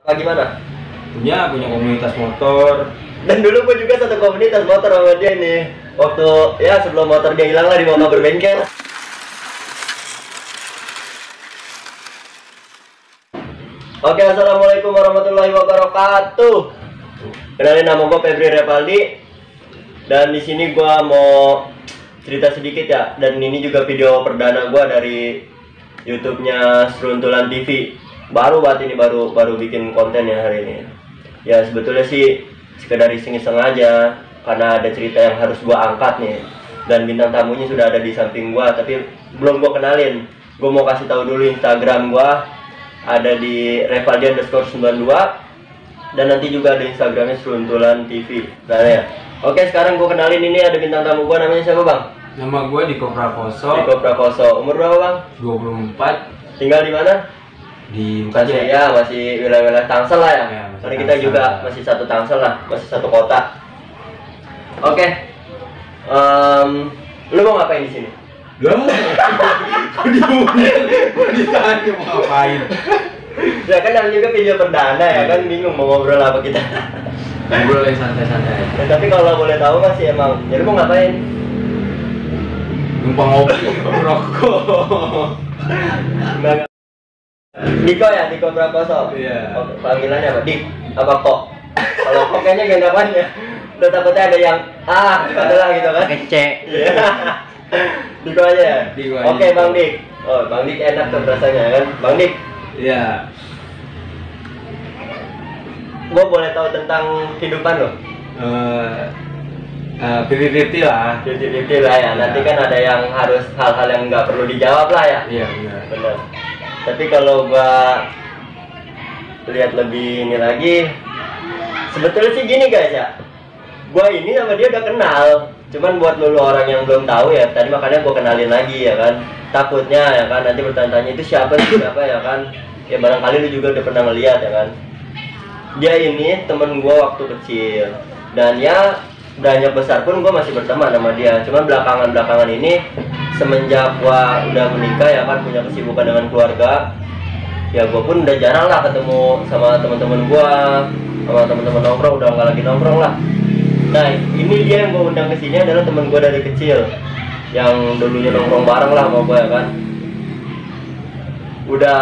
Gimana? Punya komunitas motor. Dan dulu gue juga satu komunitas motor sama dia nih. Waktu ya sebelum motor dia hilang lah di motor berbengkel. Oke, assalamualaikum warahmatullahi wabarakatuh. Kenalin, nama gue Febri Revaldi. Dan di sini gue mau cerita sedikit ya. Dan ini juga video perdana gue dari YouTube-nya Seruntulan TV. Baru banget ini, baru bikin konten ya hari ini. Ya sebetulnya sih sekedar iseng-iseng aja, karena ada cerita yang harus gue angkat nih. Dan bintang tamunya sudah ada di samping gue, tapi belum gue kenalin. Gue mau kasih tahu dulu Instagram gue, ada di revaldi_92, dan nanti juga ada Instagramnya Seruntulan TV. Nah ya. Oke, sekarang gue kenalin, ini ada bintang tamu gue, namanya siapa bang? Nama gue Diko Prakoso. Diko Prakoso. Umur berapa bang? 24. Tinggal di mana? Di Masih ya, masih wilayah Tangsel lah ya. Karena kita Tangsel. juga masih satu Tangsel lah, masih satu kota. Oke. Lu mau ngapain di sini? Kok ditanya mau ngapain? Ya kan namanya juga video perdana ya kan, bingung mau ngobrol apa kita. Ngobrol yang santai-santai. Ya, tapi kalau boleh tahu masih emang, jadi mau ngapain? Numpang ngopi, rokok. Enggak. Diko ya, Diko Prakoso. Iya. Panggilannya apa? Dik apa kok? Kalau kok kayaknya gak dapannya. Udah takutnya ada yang adalah gitu kan. Kecek. Iya. Diko aja ya. Diko aja. Oke, Bang Dik. Oh, Bang Dik enak tuh rasanya kan. Bang Dik, Iya. gua boleh tahu tentang kehidupan lo? 50-50 lah. 50-50 lah ya. Nanti kan ada yang harus hal-hal yang nggak perlu dijawab lah ya. Iya benar. Benar. Tapi kalau gua lihat lebih ini lagi, sebetulnya sih gini guys ya. Gua ini sama dia udah kenal. Cuman buat lu orang yang belum tahu ya, tadi makanya gua kenalin lagi ya kan. Takutnya ya kan nanti bertanya-tanya itu siapa ya kan. Ya barangkali lu juga udah pernah ngeliat ya kan. Dia ini temen gua waktu kecil. Dan ya beranjak besar pun gua masih berteman sama dia. Cuman belakangan ini semenjak gua udah menikah ya kan, punya kesibukan dengan keluarga, ya gua pun udah jarang lah ketemu sama teman-teman gua, sama teman-teman nongkrong, udah nggak lagi nongkrong lah. Nah ini dia yang gua undang ke sini adalah teman gua dari kecil, yang dulunya nongkrong bareng lah sama gua ya kan. Udah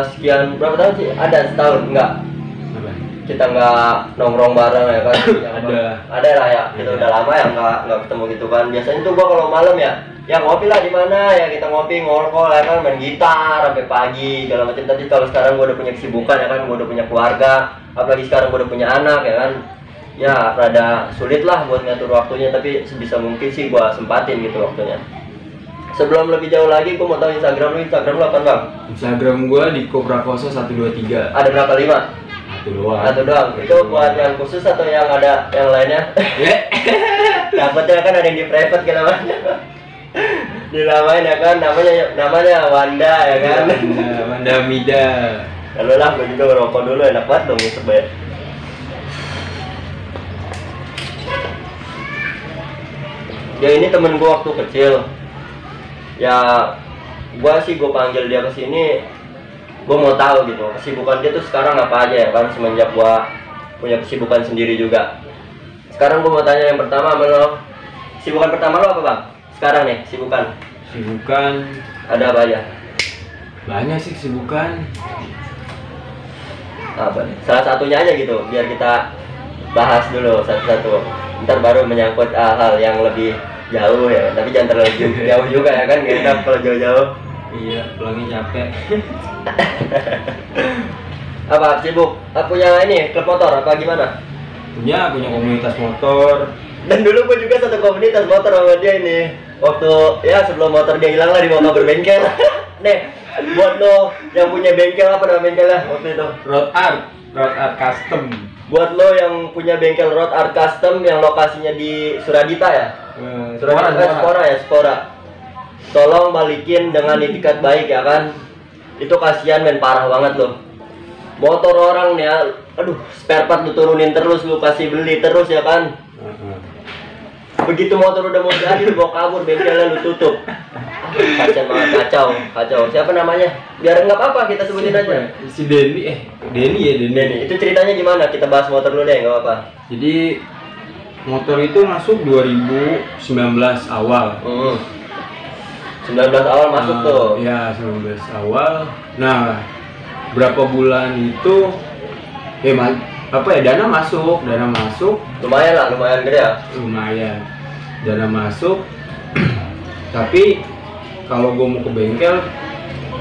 sekian berapa tahun sih? Ada setahun enggak? Apa? Kita nggak nongkrong bareng ya kan. Ada lah ya, kita udah lama ya nggak ketemu gitu kan. Biasanya tuh gua kalau malam ya ngopi lah di mana ya, kita ngopi ngolkol ya kan, main gitar sampai pagi segala macam. Tapi kalau sekarang gua udah punya kesibukan ya kan, gua udah punya keluarga, apalagi sekarang gua udah punya anak ya kan, ya rada sulit lah buat ngatur waktunya, tapi sebisa mungkin sih gua sempatin gitu waktunya. Sebelum lebih jauh lagi, gua mau tahu Instagram lu apa bang? Instagram gue Diko Prakoso 123. Ada berapa? 5? Satu doang. Itu buat yang khusus atau yang ada yang lainnya? Dapatnya kan ada yang di private kan namanya. Dinamain ya kan, namanya Wanda ya kan. Wanda Mida. Kalau lah, gue juga ngerokok dulu, enak banget dong ya sebaik. Ya ini temen gue waktu kecil. Ya gue panggil dia ke sini, gue mau tahu gitu kesibukan dia tuh sekarang apa aja ya kan, semenjak gue punya kesibukan sendiri juga. Sekarang gue mau tanya yang pertama sama lo, kesibukan pertama lo apa bang? Sekarang nih Kesibukan ada apa aja? banyak sih kesibukan. Apa nih? Salah satunya aja gitu, biar kita bahas dulu satu-satu. Ntar baru menyangkut hal yang lebih jauh ya, tapi jangan terlalu jauh juga ya kan, gak enak kalau jauh-jauh. Iya, pulangnya capek. Apa sibuk? Punya ini klub motor apa gimana? Punya komunitas motor. Dan dulu gue juga satu komunitas motor sama dia ini. Waktu ya sebelum motor dia hilang lah di motor berbengkel. Nih, buat lo yang punya bengkel, apa nama bengkelnya waktu itu? Road Art Custom. Buat lo yang punya bengkel Road Art Custom yang lokasinya di Suradita ya? Spora. Tolong balikin dengan itikat baik ya kan. Itu kasihan men, parah banget lo. Motor orang nih ya, aduh, spare part lu turunin terus, lu kasih beli terus ya kan. Begitu motor udah mau jadi, lu bawa kabur, bengkelnya lu tutup. Kacau banget, kacau. Siapa namanya? Biar nggak apa-apa kita sebutin aja. Si Denny ya. Denny. Itu ceritanya gimana? Kita bahas motor dulu deh, nggak apa-apa. Jadi motor itu masuk 2019 awal. 19 awal masuk tuh. Ya, 19 awal. Nah, berapa bulan itu dana masuk. Lumayan gede ya. Lumayan. Dana masuk. Tapi kalau gue mau ke bengkel,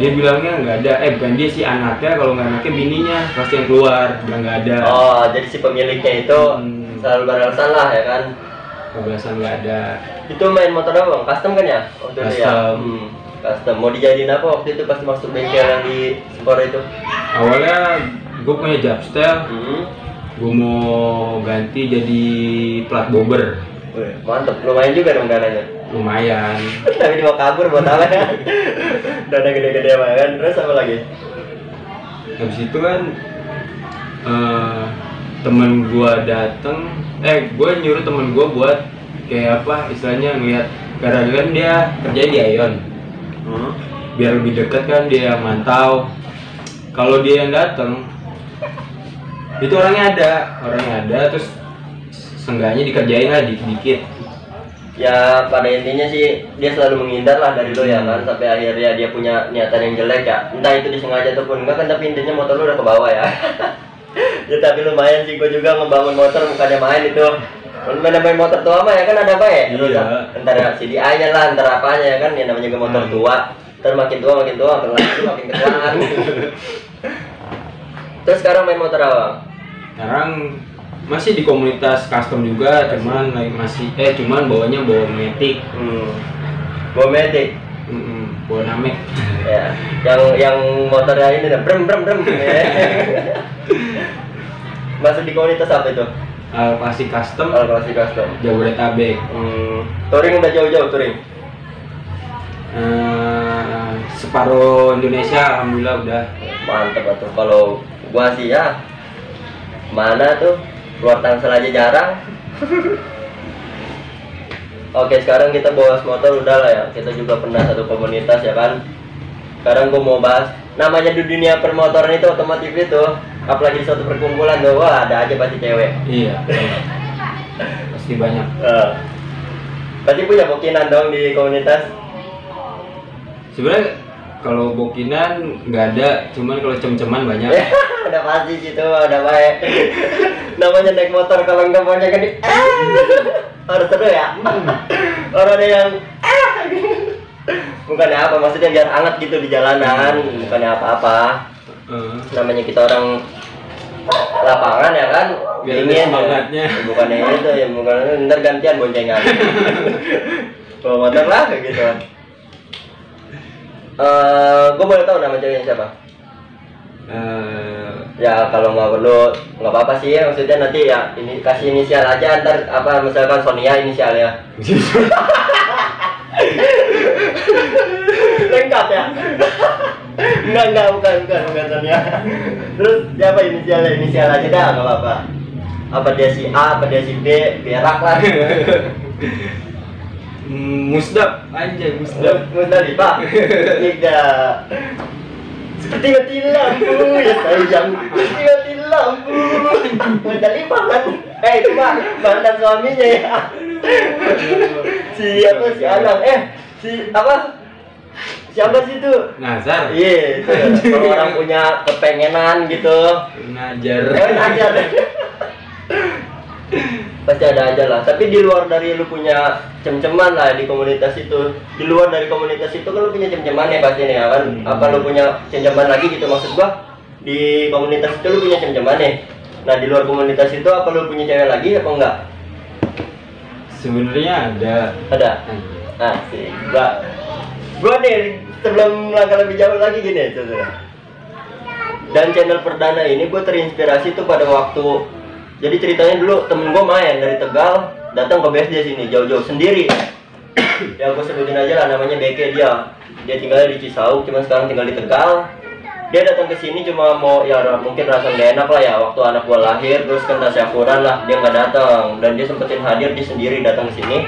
dia bilangnya nggak ada. Bukan dia sih, anaknya. Kalau nggak anaknya, bininya pasti yang keluar. Bilang nggak ada. Oh, jadi si pemiliknya itu selalu beralasan lah ya kan. Kebiasaan nggak ada. Itu main motor apa bang? Custom kan ya? Waktu itu ya? Custom. Custom. Mau dijadiin apa waktu itu pas masuk bengkel yang di Sport itu? Awalnya gue punya Japstel. Gue mau ganti jadi plat bobber. Wih, mantep. Lumayan juga dong dananya. Lumayan. Tapi dia mau kabur buat apa ya? Dana gede-gede apa kan? Terus apa lagi? Habis itu kan temen gua dateng, gue nyuruh temen gua buat kayak apa istilahnya ngeliat, karena kan dia kerja di Ion, biar lebih dekat kan dia yang mantau. Kalau dia yang dateng itu orangnya ada, terus seenggaknya dikerjain lah dikit-dikit. Ya pada intinya sih dia selalu menghindar lah dari lo ya kan, sampai akhirnya dia punya niatan yang jelek ya, entah itu disengaja ataupun enggak kan, tapi intinya motor lo udah ke bawah ya. Ya tapi lumayan sih, gue juga ngebangun motor bukannya main itu. Main motor tua mah ya kan ada apa ya? Iya. Entar CDI-nya lah, entar apanya ya kan, yang namanya juga motor tua. Entar makin tua, makin ketuaan. Terus sekarang main motor apa? Sekarang masih di komunitas custom juga, cuman bawanya bawa Matic. Bawa Matic. Bawa Namek. Ya, yang motornya ini dah brem. Masuk di komunitas apa itu? Klasik custom. Klasik custom. Jabodetabek. Touring udah jauh-jauh touring. Separuh Indonesia alhamdulillah udah. Mantap tuh. Kalau gua sih ya mana tuh, keluar Tangsel aja jarang. Oke, sekarang kita bahas motor udah lah ya. Kita juga pernah satu komunitas ya kan. Sekarang gua mau bahas namanya di dunia permotoran itu, otomotif itu, apalagi di suatu perkumpulan tuh, wah ada aja pasti cewek. Iya. Pasti banyak. Pasti punya bokinan dong di komunitas. Sebenarnya kalau bokinan nggak ada, cuman kalau cem-ceman banyak. Udah pasti situ, udah baik. Namanya naik motor kalau nggak punya gede, harus seru ya. Orang ada yang bukannya apa, maksudnya biar hangat gitu di jalanan, bukannya apa-apa. Namanya kita orang lapangan ya kan, biar dingin semangatnya. Bukannya itu ya, bukan ntar gantian boncengan. Bawa motor lah kayak gitu. Gue boleh tahu nama ceweknya siapa? Ya kalau nggak perlu nggak apa-apa sih, maksudnya nanti ya ini kasih inisial aja, ntar apa misalkan Sonia inisialnya. Lengkap ya? Enggak, bukan Sonia. Terus siapa inisialnya? Inisial aja dah, nggak apa-apa. Apa dia si A, apa dia si B, berak lah. Musdap aja, Musdalifah. Tidak. Seperti mati lampu ya sayang. Seperti mati lampu. Musdalifah kan? Itu mah mantan suaminya ya. Siapa si Anang? Siapa sih itu? Nazar. Iya, kalau orang punya kepengenan gitu. Ngajar. Pasti ada aja lah. Tapi di luar dari lu punya cem-ceman lah di komunitas itu, di luar dari komunitas itu kan lu punya cem-ceman ya pasti nih ya kan. Apa lu punya cem-ceman lagi gitu, maksud gua di komunitas itu lu punya cem-ceman nih. Nah di luar komunitas itu apa lu punya cewek lagi apa enggak? Sebenarnya ada. Sih gua nih sebelum langkah lebih jauh lagi gini saudara. Dan channel perdana ini gue terinspirasi tuh pada waktu, jadi ceritanya dulu temen gue main dari Tegal datang ke BSD sini jauh-jauh sendiri. Ya gue sebutin aja lah namanya Beke, dia tinggalnya di Cisauk, cuman sekarang tinggal di Tegal. Dia datang ke sini cuma mau ya mungkin rasa gak enak lah ya, waktu anak gue lahir terus kan tasyakuran lah, dia nggak datang dan dia sempetin hadir, dia sendiri datang ke sini.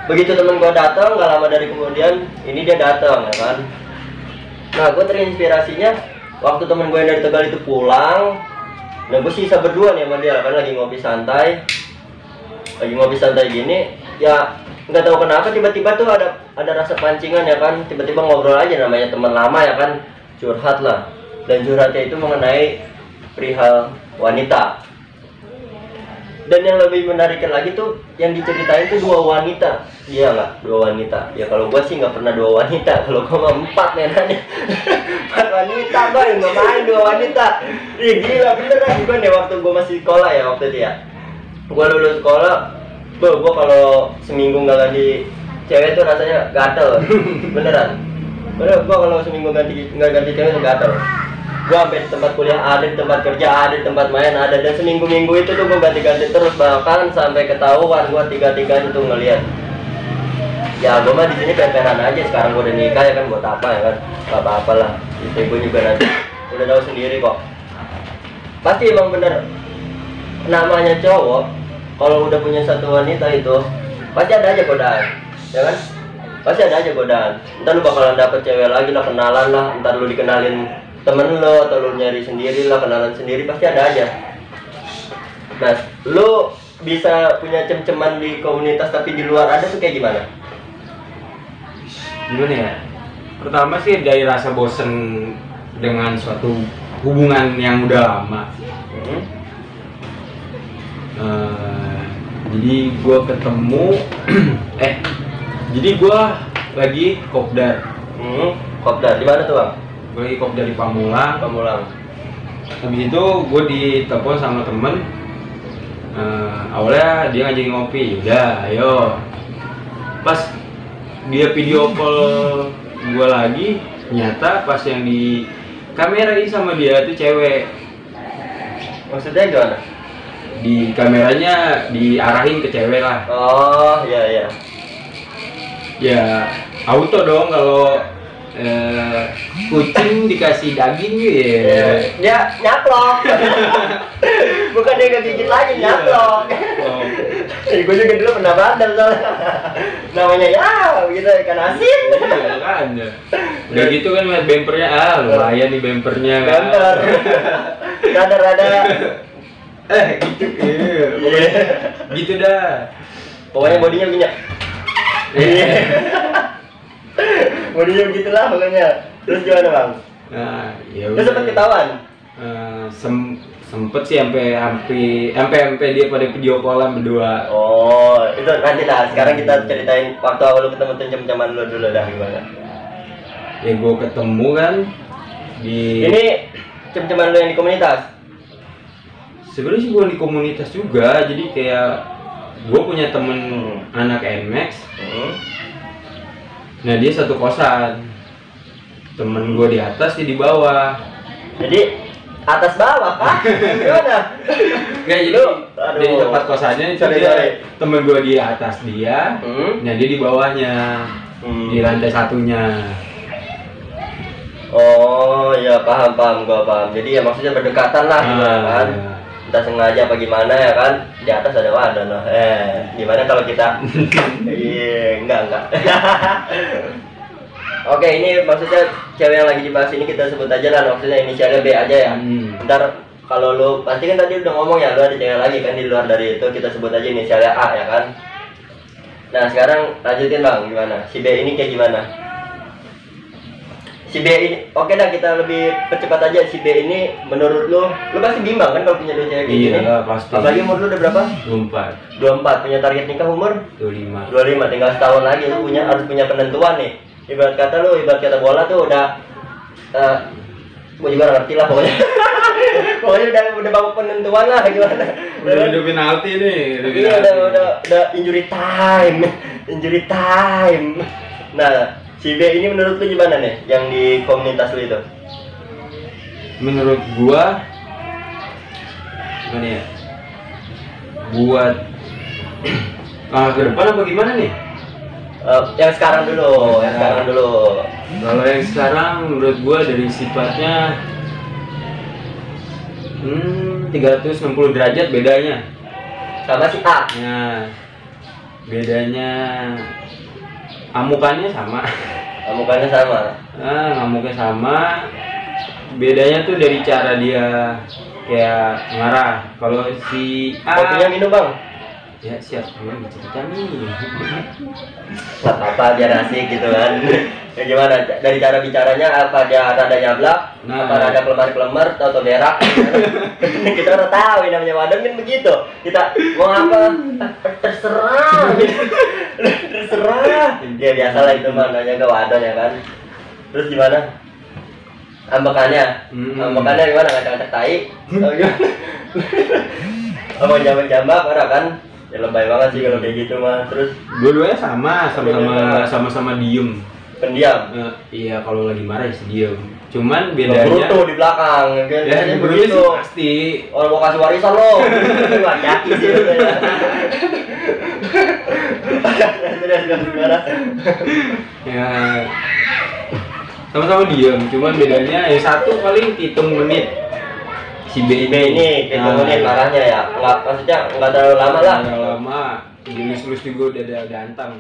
begitu temen gue datang, nggak lama dari kemudian ini dia datang, ya kan. Nah, gue terinspirasinya waktu temen gue yang dari Tegal itu pulang. Nah, gue sisa berdua nih sama dia, kan lagi ngopi santai gini. Ya nggak tahu kenapa tiba-tiba tuh ada rasa pancingan, ya kan. Tiba-tiba ngobrol aja, namanya teman lama, ya kan, curhat lah. Dan curhatnya itu mengenai perihal wanita. Dan yang lebih menarik lagi tuh yang diceritain tuh 2 wanita. Iya nggak? 2 wanita. Ya kalau gua sih nggak pernah 2 wanita. Kalau gua mah 4 mainannya. 4 wanita, boy, nggak main 2 wanita. Ih, gila beneran. Gua nih waktu gua masih sekolah ya, waktu itu ya. Gua lulus sekolah, gua kalau seminggu nggak ganti cewek tuh rasanya gatel. Beneran. Gua kalau seminggu nggak ganti cewek tuh gatel. Gua sampai di tempat kuliah ada, di tempat kerja ada, di tempat main ada, dan seminggu-minggu itu tuh gua ganti-ganti terus, bahkan sampai ketahuan gua tiga-tiganya tuh ngeliat. Ya gua mah di sini peperan aja, sekarang gua udah nikah, ya kan, buat apa, ya kan, gak apa-apa lah. Istri gua juga nanti udah tahu sendiri kok. Pasti emang bener namanya cowok, kalau udah punya satu wanita itu pasti ada aja godaan, ya kan? Pasti ada aja godaan. Entar lu bakalan dapet cewek lagi lah, kenalan lah, entar lu dikenalin temen lo, atau lu nyari sendiri lah, kenalan sendiri, pasti ada aja. Nah, lu bisa punya cem-ceman di komunitas tapi di luar ada tuh kayak gimana? Gimana ya? Pertama sih dari rasa bosen dengan suatu hubungan yang udah lama. Jadi gue ketemu jadi gue lagi kopdar. Kopdar di mana tuh, Bang? Gue lagi kopdar di Pamulang. Habis itu gue ditelepon sama temen. Awalnya dia ngajakin ngopi, udah ayo. Pas dia video call gue lagi, ternyata pas yang di kamerain sama dia tuh cewek. Maksudnya gimana? Di kameranya diarahin ke cewek lah. Oh iya. Ya auto dong kalau kucing dikasih daging ya. Dia nyaplok. Bukan dia kegigit lagi, nyaplok. Gue juga dulu pernah bandel soalnya. Namanya ya gitu, ikan asin. Iya kan. Udah gitu kan lihat bempernya, lumayan nih bempernya kan. Bemper. Rada Gitu. Gitu dah. Pokoknya bodinya begini. Bodinya begitulah pokoknya. Terus gimana, Bang? Nah, ya udah sempet ketahuan. Sempet sih sampai dia pada video callan berdua. Oh, itu nanti lah. Sekarang kita ceritain waktu awal lu ketemu cem-ceman lu dulu dah, gimana? Ya gue ketemu kan di. Ini cem-ceman lu yang di komunitas. Sebenarnya sih gue di komunitas juga, jadi kayak gue punya temen anak NMAX. Nah dia satu kosan, temen gue di atas, dia di bawah. Jadi atas bawah kah? Gimana? Nggak, jadi di tempat kosannya itu temen gue di atas dia, nah dia di bawahnya, di lantai satunya. Oh ya, paham gue paham. Jadi ya maksudnya berdekatan lah, gimana kan? Ya. Entah sengaja apa gimana, ya kan? Di atas ada wadah lah. Gimana kalau kita? Enggak. Oke, ini maksudnya cewek yang lagi dibahas ini kita sebut aja lah, maksudnya inisialnya B aja ya. Ntar kalau lu pasti kan tadi udah ngomong ya, lu ada cewek lagi kan di luar dari itu, kita sebut aja inisialnya A, ya kan? Nah sekarang lanjutin, Bang, gimana? Si B ini kayak gimana? Si B ini, oke dah, kita lebih percepat aja. Si B ini menurut lu pasti bimbang kan kalau punya dua cewek kayak gini? Iya pasti. Apalagi umur lu udah berapa? 24. Punya target nikah umur? 25. 25, tinggal setahun lagi. Lu harus punya penentuan nih. Ibarat kata bola tuh udah gue juga ngerti lah pokoknya. Pokoknya udah babak penentuan lah, gimana? Udah penalti nih. Iya, udah injury time. Nah, si B ini menurut lu gimana nih yang di komunitas lu itu? Menurut gua gimana ya? Buat ke depan apa gimana nih? Yang sekarang dulu, Kalau yang sekarang menurut gua dari sifatnya 360 derajat bedanya sama si A. Nah, Bedanya amukannya sama. Amukannya sama. Ngamuknya sama. Bedanya tuh dari cara dia kayak marah. Kalau si A, Kopinya minum bang. ya siap, gue cerita nih. Nggak apa-apa biar asik gitu kan. Ya gimana? Dari cara bicaranya apa dia rada nyablak? Nah. Apa rada kelemar-kelemar atau berak? Kita udah tahu ini namanya wadon kan begitu. Kita mau apa? Terserah. Terserah. Ya biasa lah itu mah nanya ke wadon ya kan. Terus gimana? Ambekannya? Ambekannya gimana? Ngacak-ngacak tai? Atau gimana? Apa jambak-jambak ada kan? Ya lebay banget sih kalau kayak gitu mah. Terus Dua-duanya sama-sama diem. pendiam. Iya, kalau lagi marah ya diem. Cuman bedanya Bruto di belakang, kan? ya Biasanya begitu begitu. sih pasti. Orang mau kasih warisan lo. Hati-hati sih itu ya. Terus gimana? Ya sama-sama diem, cuman bedanya yang satu paling hitung menit. Si B B ini kita menit marahnya ya. Enggak, maksudnya enggak terlalu lama lah. Nggak lama, dilus-lus juga udah ada antang.